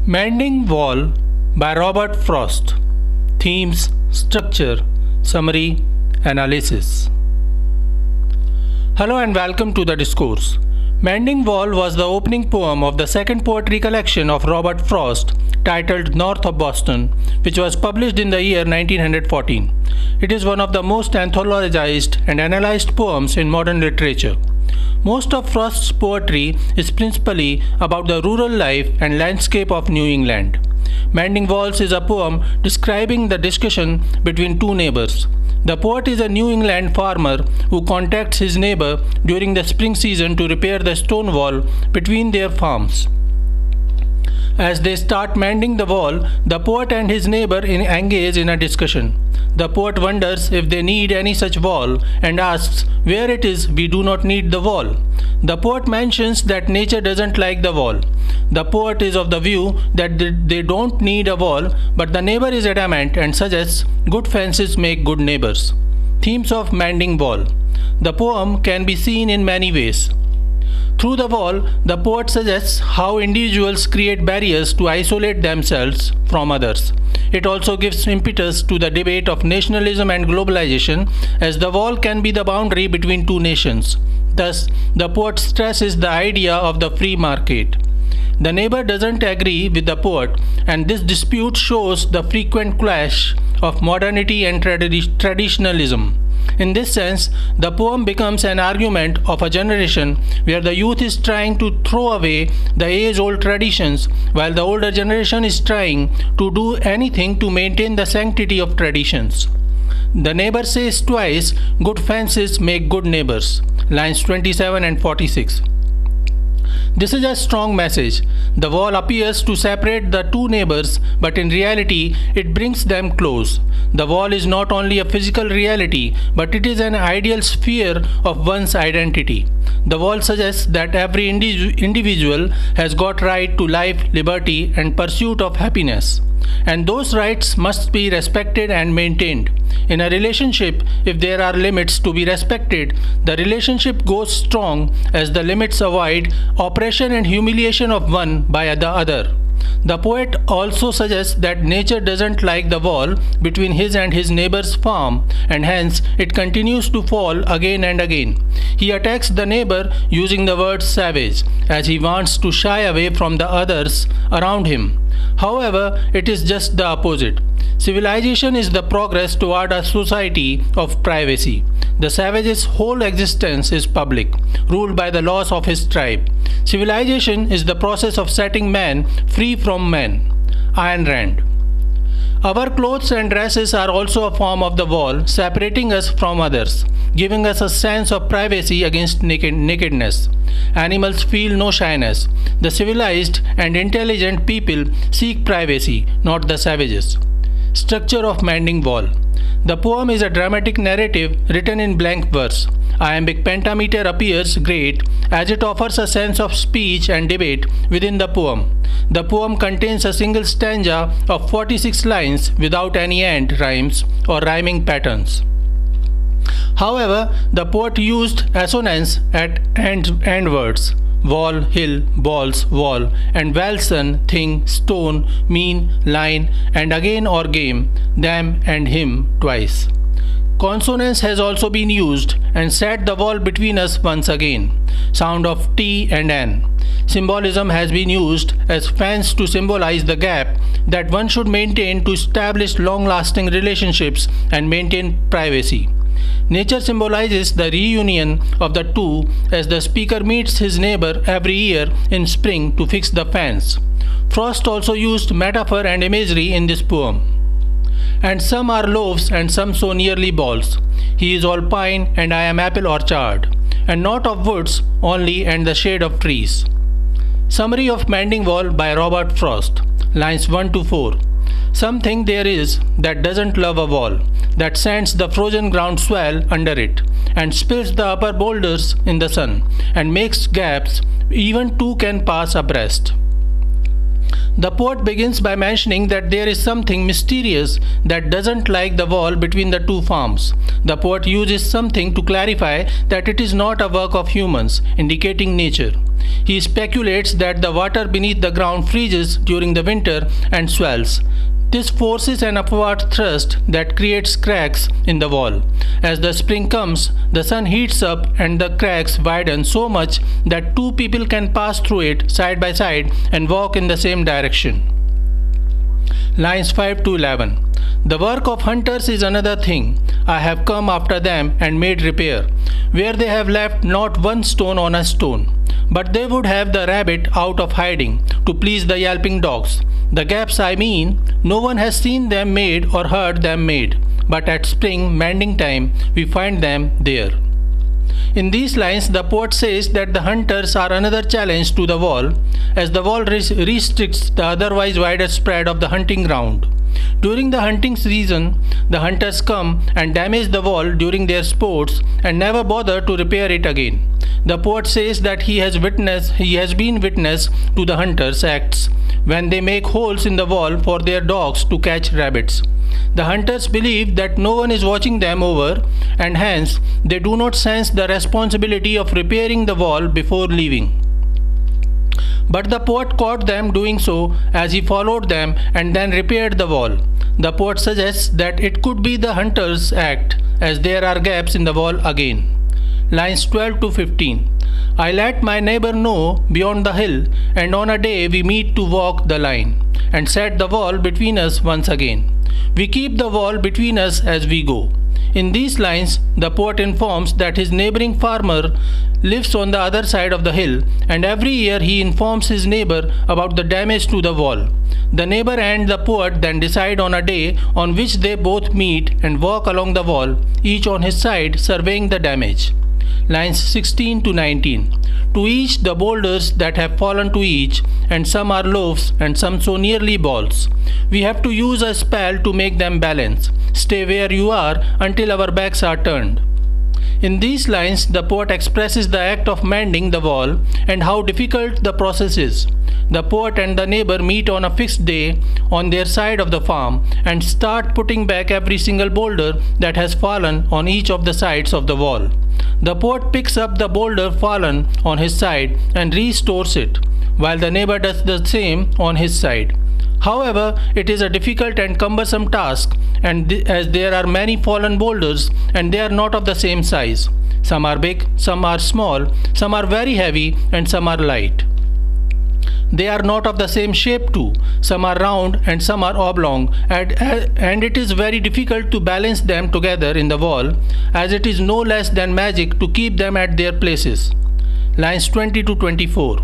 Mending Wall by Robert Frost. Themes, structure, summary, analysis. Hello and welcome to the discourse. Mending Wall was the opening poem of the second poetry collection of Robert Frost titled North of Boston, which was published in the year 1914. It is one of the most anthologized and analyzed poems in modern literature. Most of Frost's poetry is principally about the rural life and landscape of New England. Mending Walls is a poem describing the discussion between two neighbors. The poet is a New England farmer who contacts his neighbor during the spring season to repair the stone wall between their farms. As they start mending the wall, the poet and his neighbor engage in a discussion. The poet wonders if they need any such wall and asks where it is we do not need the wall. The poet mentions that nature doesn't like the wall. The poet is of the view that they don't need a wall, but the neighbor is adamant and suggests good fences make good neighbors. Themes of Mending Wall. The poem can be seen in many ways. Through the wall, the poet suggests how individuals create barriers to isolate themselves from others. It also gives impetus to the debate of nationalism and globalization, as the wall can be the boundary between two nations. Thus, the poet stresses the idea of the free market. The neighbor doesn't agree with the poet, and this dispute shows the frequent clash of modernity and traditionalism. In this sense, the poem becomes an argument of a generation where the youth is trying to throw away the age-old traditions, while the older generation is trying to do anything to maintain the sanctity of traditions. The neighbor says twice, good fences make good neighbors. Lines 27 and 46. This is a strong message. The wall appears to separate the two neighbors, but in reality, it brings them close. The wall is not only a physical reality, but it is an ideal sphere of one's identity. The wall suggests that every individual has got right to life, liberty, and pursuit of happiness. And those rights must be respected and maintained. In a relationship, if there are limits to be respected, the relationship goes strong as the limits avoid oppression and humiliation of one by the other. The poet also suggests that nature doesn't like the wall between his and his neighbor's farm, and hence it continues to fall again and again. He attacks the neighbor using the word savage, as he wants to shy away from the others around him. However, it is just the opposite. Civilization is the progress toward a society of privacy. The savage's whole existence is public, ruled by the laws of his tribe. Civilization is the process of setting man free from man. Ayn Rand. Our clothes and dresses are also a form of the wall, separating us from others, giving us a sense of privacy against nakedness. Animals feel no shyness. The civilized and intelligent people seek privacy, not the savages. Structure of Mending Wall. The poem is a dramatic narrative written in blank verse. Iambic pentameter appears great as it offers a sense of speech and debate within the poem. The poem contains a single stanza of 46 lines without any end rhymes or rhyming patterns. However, the poet used assonance at end words. Wall, hill, balls, wall, and Walson, thing, stone, mean, line, and again or game, them and him twice. Consonance has also been used and set the wall between us once again. Sound of T and N. Symbolism has been used as fence to symbolize the gap that one should maintain to establish long-lasting relationships and maintain privacy. Nature symbolizes the reunion of the two as the speaker meets his neighbor every year in spring to fix the fence. Frost also used metaphor and imagery in this poem. And some are loaves and some so nearly balls. He is all pine and I am apple orchard, and not of woods only and the shade of trees. Summary of Mending Wall by Robert Frost. Lines 1 to 4. Something there is that doesn't love a wall, that sends the frozen ground swell under it, and spills the upper boulders in the sun, and makes gaps even two can pass abreast. The poet begins by mentioning that there is something mysterious that doesn't like the wall between the two farms. The poet uses something to clarify that it is not a work of humans, indicating nature. He speculates that the water beneath the ground freezes during the winter and swells. This forces an upward thrust that creates cracks in the wall. As the spring comes, the sun heats up and the cracks widen so much that two people can pass through it side by side and walk in the same direction. Lines 5 to 11. The work of hunters is another thing. I have come after them and made repair, where they have left not one stone on a stone. But they would have the rabbit out of hiding, to please the yelping dogs. The gaps I mean, no one has seen them made or heard them made, but at spring mending time we find them there. In these lines, the poet says that the hunters are another challenge to the wall, as the wall restricts the otherwise wider spread of the hunting ground. During the hunting season, the hunters come and damage the wall during their sports and never bother to repair it again. The poet says that he has been witness to the hunters' acts when they make holes in the wall for their dogs to catch rabbits. The hunters believe that no one is watching them over, and hence they do not sense the responsibility of repairing the wall before leaving. But the poet caught them doing so as he followed them and then repaired the wall. The poet suggests that it could be the hunter's act, as there are gaps in the wall again. Lines 12 to 15. I let my neighbor know beyond the hill, and on a day we meet to walk the line, and set the wall between us once again. We keep the wall between us as we go. In these lines, the poet informs that his neighboring farmer lives on the other side of the hill, and every year he informs his neighbor about the damage to the wall. The neighbor and the poet then decide on a day on which they both meet and walk along the wall, each on his side surveying the damage. Lines 16 to 19. To each the boulders that have fallen to each, and some are loaves and some so nearly balls. We have to use a spell to make them balance. Stay where you are until our backs are turned. In these lines, the poet expresses the act of mending the wall and how difficult the process is. The poet and the neighbor meet on a fixed day on their side of the farm and start putting back every single boulder that has fallen on each of the sides of the wall. The poet picks up the boulder fallen on his side and restores it, while the neighbor does the same on his side. However, it is a difficult and cumbersome task, and as there are many fallen boulders and they are not of the same size. Some are big, some are small, some are very heavy, and some are light. They are not of the same shape too. Some are round and some are oblong, and it is very difficult to balance them together in the wall, as it is no less than magic to keep them at their places. Lines 20 to 24.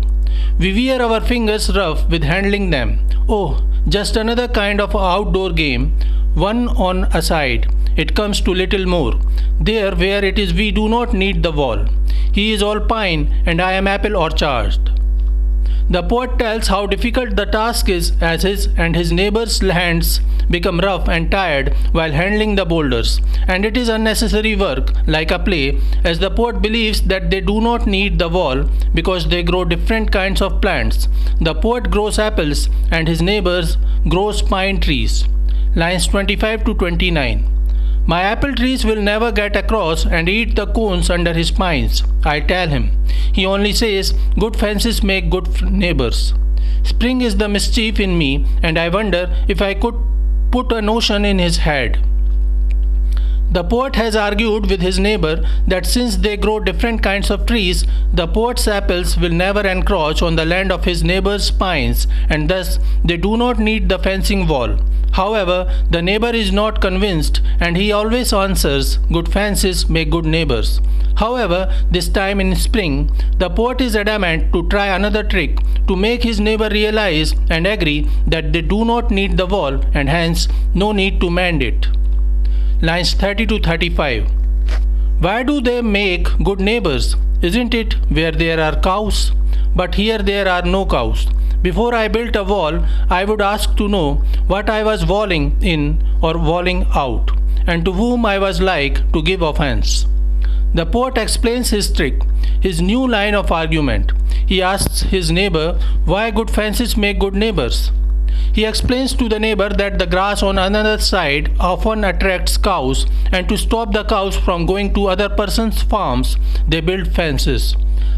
We wear our fingers rough with handling them. Oh, just another kind of outdoor game, one on a side. It comes to little more. There where it is we do not need the wall. He is all pine and I am apple orchard. The poet tells how difficult the task is as his and his neighbor's hands become rough and tired while handling the boulders, and it is unnecessary work, like a play, as the poet believes that they do not need the wall because they grow different kinds of plants. The poet grows apples and his neighbors grows pine trees. Lines 25 to 29. My apple trees will never get across and eat the cones under his pines, I tell him. He only says, good fences make good neighbors. Spring is the mischief in me, and I wonder if I could put a notion in his head. The poet has argued with his neighbor that since they grow different kinds of trees, the poet's apples will never encroach on the land of his neighbor's pines, and thus they do not need the fencing wall. However, the neighbor is not convinced, and he always answers, good fences make good neighbors. However, this time in spring, the poet is adamant to try another trick to make his neighbor realize and agree that they do not need the wall and hence no need to mend it. Lines 30 to 35. Why do they make good neighbors? Isn't it where there are cows? But here there are no cows. Before I built a wall, I would ask to know what I was walling in or walling out, and to whom I was like to give offense. The poet explains his trick, his new line of argument. He asks his neighbor why good fences make good neighbors. He explains to the neighbor that the grass on another side often attracts cows, and to stop the cows from going to other person's farms, they build fences.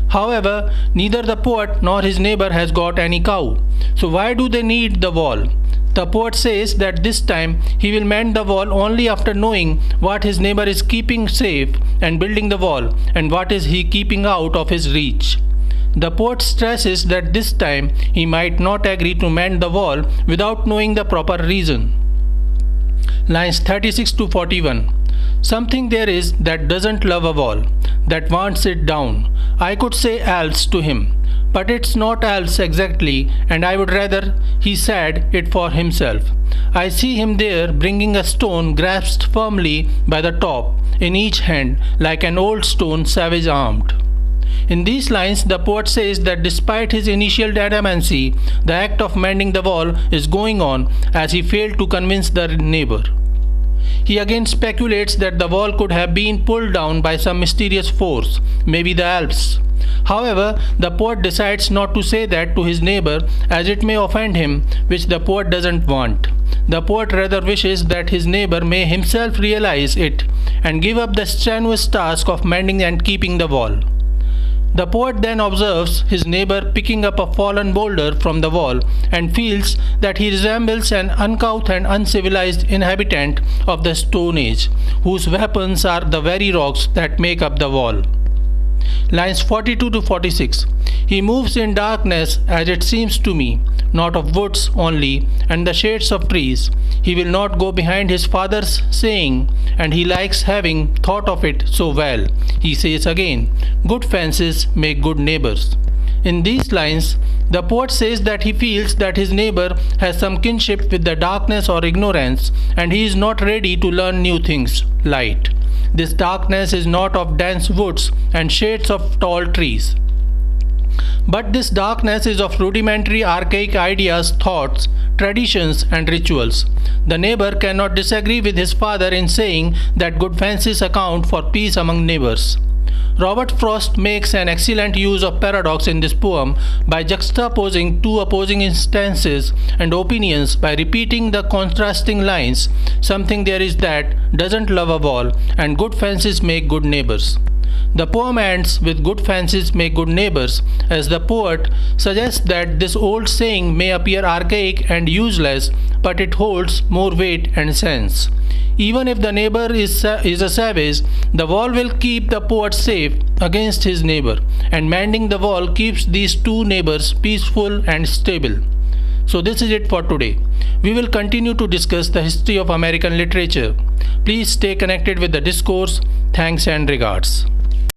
However, neither the poet nor his neighbor has got any cow. So why do they need the wall? The poet says that this time he will mend the wall only after knowing what his neighbor is keeping safe and building the wall, and what is he keeping out of his reach. The poet stresses that this time he might not agree to mend the wall without knowing the proper reason. Lines 36 to 41. Something there is that doesn't love a wall, that wants it down. I could say else to him, but it's not else exactly, and I would rather he said it for himself. I see him there bringing a stone grasped firmly by the top in each hand, like an old stone savage armed. In these lines, the poet says that despite his initial adamancy, the act of mending the wall is going on as he failed to convince the neighbor. He again speculates that the wall could have been pulled down by some mysterious force, maybe the Alps. However, the poet decides not to say that to his neighbor, as it may offend him, which the poet doesn't want. The poet rather wishes that his neighbor may himself realize it and give up the strenuous task of mending and keeping the wall. The poet then observes his neighbor picking up a fallen boulder from the wall and feels that he resembles an uncouth and uncivilized inhabitant of the Stone Age, whose weapons are the very rocks that make up the wall. Lines 42 to 46. He moves in darkness, as it seems to me, not of woods only, and the shades of trees. He will not go behind his father's saying, and he likes having thought of it so well. He says again, good fences make good neighbors. In these lines, the poet says that he feels that his neighbor has some kinship with the darkness or ignorance, and he is not ready to learn new things, light. This darkness is not of dense woods and shades of tall trees, but this darkness is of rudimentary archaic ideas, thoughts, traditions and rituals. The neighbor cannot disagree with his father in saying that good fences account for peace among neighbors. Robert Frost makes an excellent use of paradox in this poem by juxtaposing two opposing instances and opinions by repeating the contrasting lines, something there is that doesn't love a wall, and good fences make good neighbors. The poem ends with good fences make good neighbors, as the poet suggests that this old saying may appear archaic and useless, but it holds more weight and sense. Even if the neighbor is a savage, the wall will keep the poet safe against his neighbor, and mending the wall keeps these two neighbors peaceful and stable. So this is it for today. We will continue to discuss the history of American literature. Please stay connected with the discourse. Thanks and regards.